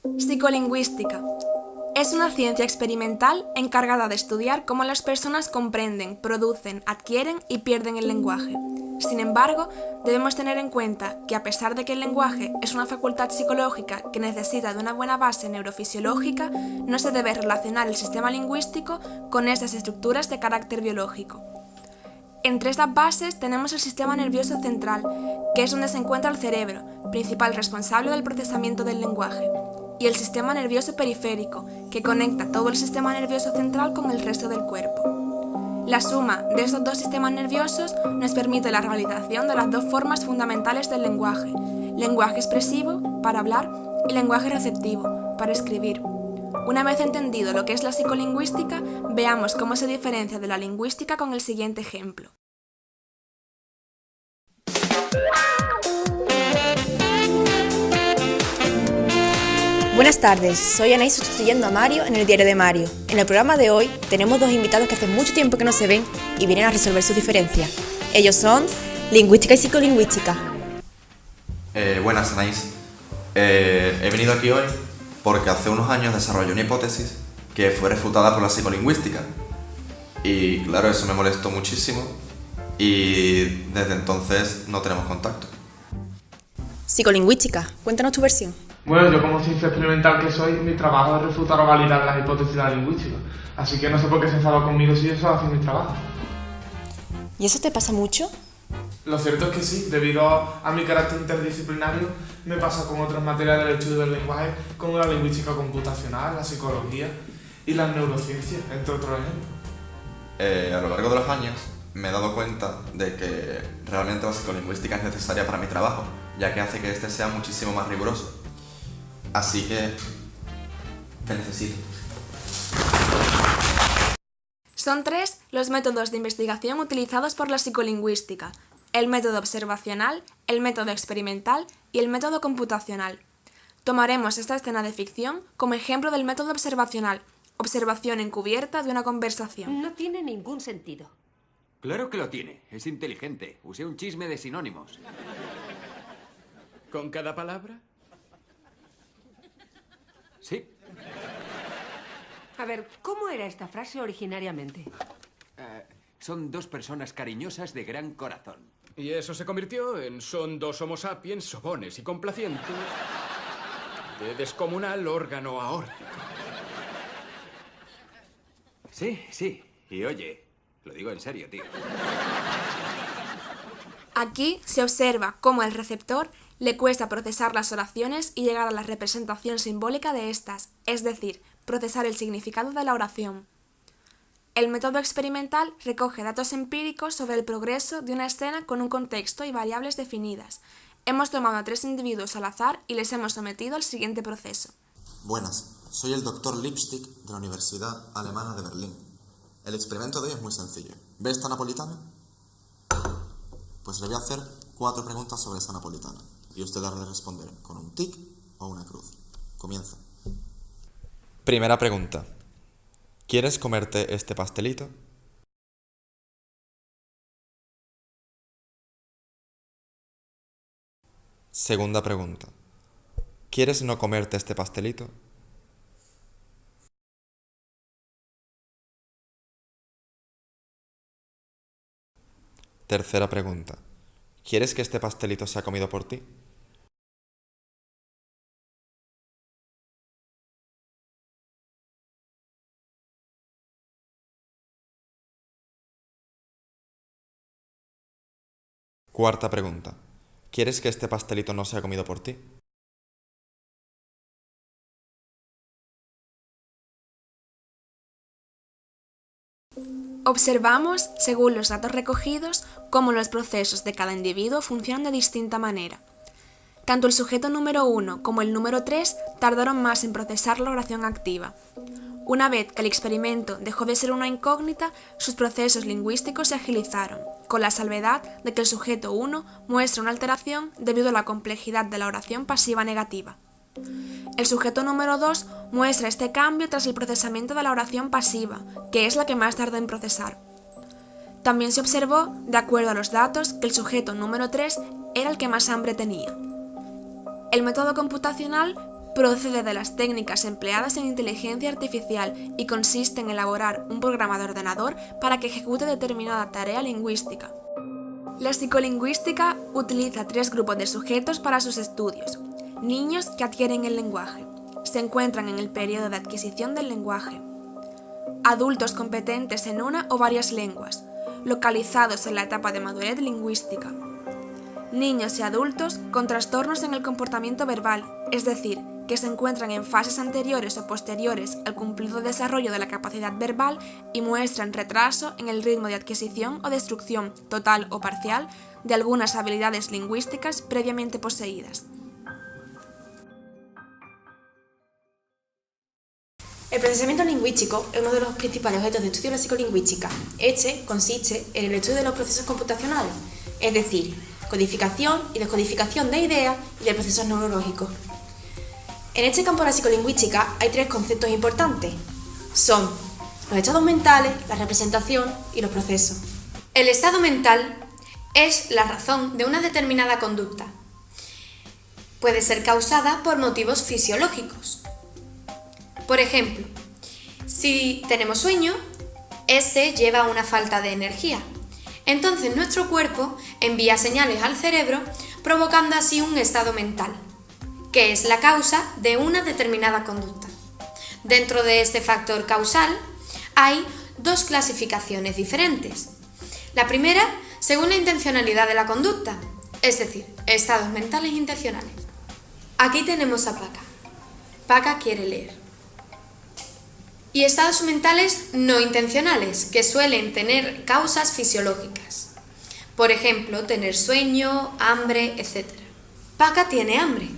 Psicolingüística. Es una ciencia experimental encargada de estudiar cómo las personas comprenden, producen, adquieren y pierden el lenguaje. Sin embargo, debemos tener en cuenta que a pesar de que el lenguaje es una facultad psicológica que necesita de una buena base neurofisiológica, no se debe relacionar el sistema lingüístico con esas estructuras de carácter biológico. Entre estas bases tenemos el sistema nervioso central, que es donde se encuentra el cerebro, principal responsable del procesamiento del lenguaje, y el sistema nervioso periférico, que conecta todo el sistema nervioso central con el resto del cuerpo. La suma de estos dos sistemas nerviosos nos permite la realización de las dos formas fundamentales del lenguaje: lenguaje expresivo, para hablar, y lenguaje receptivo, para escribir. Una vez entendido lo que es la psicolingüística, veamos cómo se diferencia de la lingüística con el siguiente ejemplo. Buenas tardes, soy Anaís sustituyendo a Mario en el diario de Mario. En el programa de hoy tenemos dos invitados que hace mucho tiempo que no se ven y vienen a resolver sus diferencias. Ellos son lingüística y psicolingüística. Buenas, Anaís. He venido aquí hoy porque hace unos años desarrollé una hipótesis que fue refutada por la psicolingüística. Y claro, eso me molestó muchísimo y desde entonces no tenemos contacto. Psicolingüística, cuéntanos tu versión. Bueno, yo como ciencia experimental que soy, mi trabajo es refutar o validar las hipótesis de la lingüística. Así que no sé por qué se enfada conmigo si eso hace mi trabajo. ¿Y eso te pasa mucho? Lo cierto es que sí, debido a mi carácter interdisciplinario, me pasa con otras materias del estudio del lenguaje, como la lingüística computacional, la psicología y las neurociencias, entre otros ejemplos. A lo largo de los años me he dado cuenta de que realmente la psicolingüística es necesaria para mi trabajo, ya que hace que este sea muchísimo más riguroso. Así que te necesito. Son tres los métodos de investigación utilizados por la psicolingüística: el método observacional, el método experimental y el método computacional. Tomaremos esta escena de ficción como ejemplo del método observacional, observación encubierta de una conversación. No tiene ningún sentido. Claro que lo tiene, es inteligente. Usé un chisme de sinónimos. ¿Con cada palabra? Sí. A ver, ¿cómo era esta frase originariamente? Son dos personas cariñosas de gran corazón. Y eso se convirtió en son dos homo sapiens sobones y complacientes de descomunal órgano aórtico. Sí. Y oye, lo digo en serio, tío. Aquí se observa cómo al receptor le cuesta procesar las oraciones y llegar a la representación simbólica de estas, es decir, procesar el significado de la oración. El método experimental recoge datos empíricos sobre el progreso de una escena con un contexto y variables definidas. Hemos tomado a 3 individuos al azar y les hemos sometido al siguiente proceso. Buenas, soy el Dr. Lipstick de la Universidad Alemana de Berlín. El experimento de hoy es muy sencillo. ¿Ve esta napolitana? Pues le voy a hacer 4 preguntas sobre esa napolitana y usted ha de responder con un tic o una cruz. Comienza. Primera pregunta. ¿Quieres comerte este pastelito? Segunda pregunta. ¿Quieres no comerte este pastelito? Tercera pregunta. ¿Quieres que este pastelito sea comido por ti? Cuarta pregunta. ¿Quieres que este pastelito no sea comido por ti? Observamos, según los datos recogidos, cómo los procesos de cada individuo funcionan de distinta manera. Tanto el sujeto número 1 como el número 3 tardaron más en procesar la oración activa. Una vez que el experimento dejó de ser una incógnita, sus procesos lingüísticos se agilizaron, con la salvedad de que el sujeto 1 muestra una alteración debido a la complejidad de la oración pasiva negativa. El sujeto número 2 muestra este cambio tras el procesamiento de la oración pasiva, que es la que más tarda en procesar. También se observó, de acuerdo a los datos, que el sujeto número 3 era el que más hambre tenía. El método computacional procede de las técnicas empleadas en inteligencia artificial y consiste en elaborar un programa de ordenador para que ejecute determinada tarea lingüística. La psicolingüística utiliza 3 grupos de sujetos para sus estudios. Niños que adquieren el lenguaje. Se encuentran en el periodo de adquisición del lenguaje. Adultos competentes en una o varias lenguas, localizados en la etapa de madurez lingüística. Niños y adultos con trastornos en el comportamiento verbal, es decir, que se encuentran en fases anteriores o posteriores al cumplido desarrollo de la capacidad verbal y muestran retraso en el ritmo de adquisición o destrucción, total o parcial, de algunas habilidades lingüísticas previamente poseídas. El procesamiento lingüístico es uno de los principales objetos de estudio de la psicolingüística. Este consiste en el estudio de los procesos computacionales, es decir, codificación y descodificación de ideas y de procesos neurológicos. En este campo de la psicolingüística hay 3 conceptos importantes. Son los estados mentales, la representación y los procesos. El estado mental es la razón de una determinada conducta. Puede ser causada por motivos fisiológicos. Por ejemplo, si tenemos sueño, este lleva a una falta de energía. Entonces nuestro cuerpo envía señales al cerebro provocando así un estado mental, que es la causa de una determinada conducta. Dentro de este factor causal hay 2 clasificaciones diferentes. La primera, según la intencionalidad de la conducta, es decir, estados mentales intencionales. Aquí tenemos a Paca. Paca quiere leer. Y estados mentales no intencionales, que suelen tener causas fisiológicas. Por ejemplo, tener sueño, hambre, etc. Paca tiene hambre.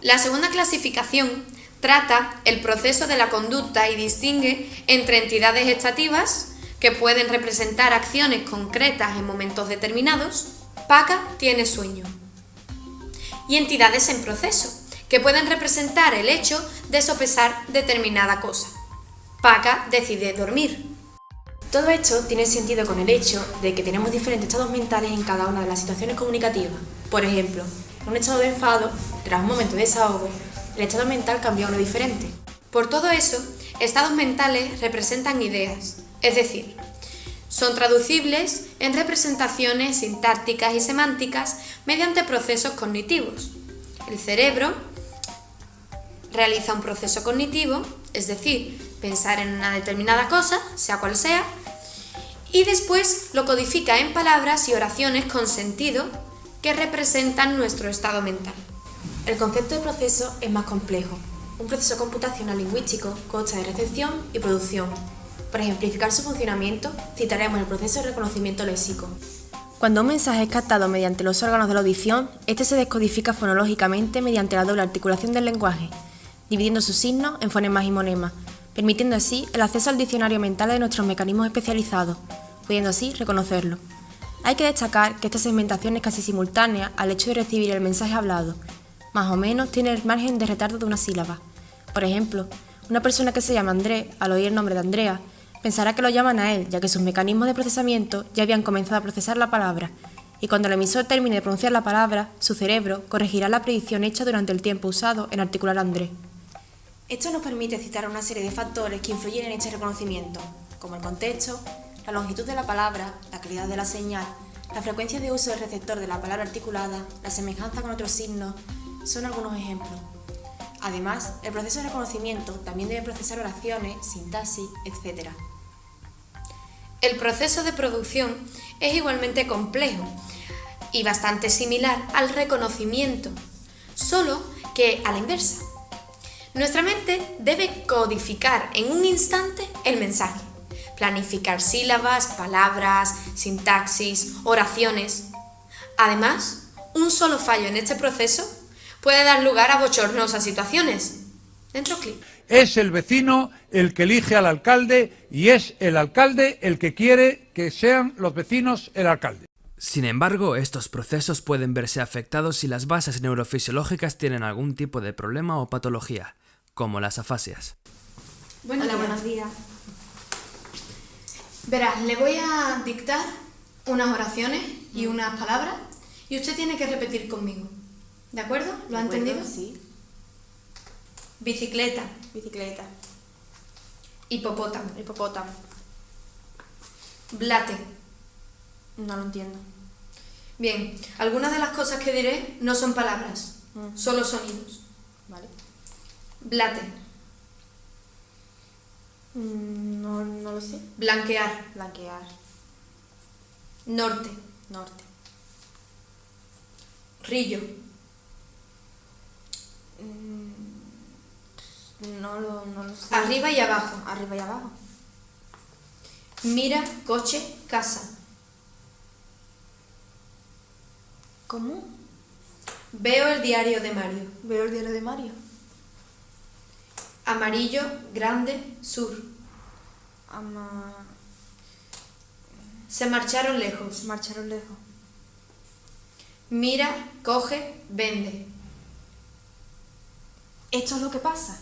La segunda clasificación trata el proceso de la conducta y distingue entre entidades estativas, que pueden representar acciones concretas en momentos determinados. Paca tiene sueño. Y entidades en proceso, que pueden representar el hecho de sopesar determinada cosa. Paca decide dormir. Todo esto tiene sentido con el hecho de que tenemos diferentes estados mentales en cada una de las situaciones comunicativas. Por ejemplo, en un estado de enfado, tras un momento de desahogo, el estado mental cambia a uno diferente. Por todo eso, estados mentales representan ideas, es decir, son traducibles en representaciones sintácticas y semánticas mediante procesos cognitivos. El cerebro realiza un proceso cognitivo, es decir, pensar en una determinada cosa, sea cual sea, y después lo codifica en palabras y oraciones con sentido que representan nuestro estado mental. El concepto de proceso es más complejo. Un proceso computacional lingüístico consta de recepción y producción. Para ejemplificar su funcionamiento, citaremos el proceso de reconocimiento léxico. Cuando un mensaje es captado mediante los órganos de la audición, este se descodifica fonológicamente mediante la doble articulación del lenguaje, dividiendo sus signos en fonemas y monemas, permitiendo así el acceso al diccionario mental de nuestros mecanismos especializados, pudiendo así reconocerlo. Hay que destacar que esta segmentación es casi simultánea al hecho de recibir el mensaje hablado. Más o menos tiene el margen de retardo de una sílaba. Por ejemplo, una persona que se llama Andrés, al oír el nombre de Andrea, pensará que lo llaman a él, ya que sus mecanismos de procesamiento ya habían comenzado a procesar la palabra, y cuando el emisor termine de pronunciar la palabra, su cerebro corregirá la predicción hecha durante el tiempo usado en articular Andrés. Esto nos permite citar una serie de factores que influyen en este reconocimiento, como el contexto, la longitud de la palabra, la calidad de la señal, la frecuencia de uso del receptor de la palabra articulada, la semejanza con otros signos, son algunos ejemplos. Además, el proceso de reconocimiento también debe procesar oraciones, sintaxis, etc. El proceso de producción es igualmente complejo y bastante similar al reconocimiento, solo que a la inversa. Nuestra mente debe codificar en un instante el mensaje, planificar sílabas, palabras, sintaxis, oraciones. Además, un solo fallo en este proceso puede dar lugar a bochornosas situaciones. Dentro clip. Es el vecino el que elige al alcalde y es el alcalde el que quiere que sean los vecinos el alcalde. Sin embargo, estos procesos pueden verse afectados si las bases neurofisiológicas tienen algún tipo de problema o patología, como las afasias. Buenos días. Verás, le voy a dictar unas oraciones y unas palabras y usted tiene que repetir conmigo. ¿De acuerdo? ¿Lo ha entendido? Sí. Bicicleta. Bicicleta. Hipopótamo. Hipopótamo. Blate. No lo entiendo. Bien, algunas de las cosas que diré no son palabras, solo sonidos. Vale. Blate. No lo sé. Blanquear. Blanquear. Norte. Norte. Rillo. No lo sé. Arriba y abajo. Arriba y abajo. Mira, coche, casa. ¿Cómo? Veo el diario de Mario. Veo el diario de Mario. Amarillo, grande, sur. Se marcharon lejos. Se marcharon lejos. Mira, coge, vende. ¿Esto es lo que pasa?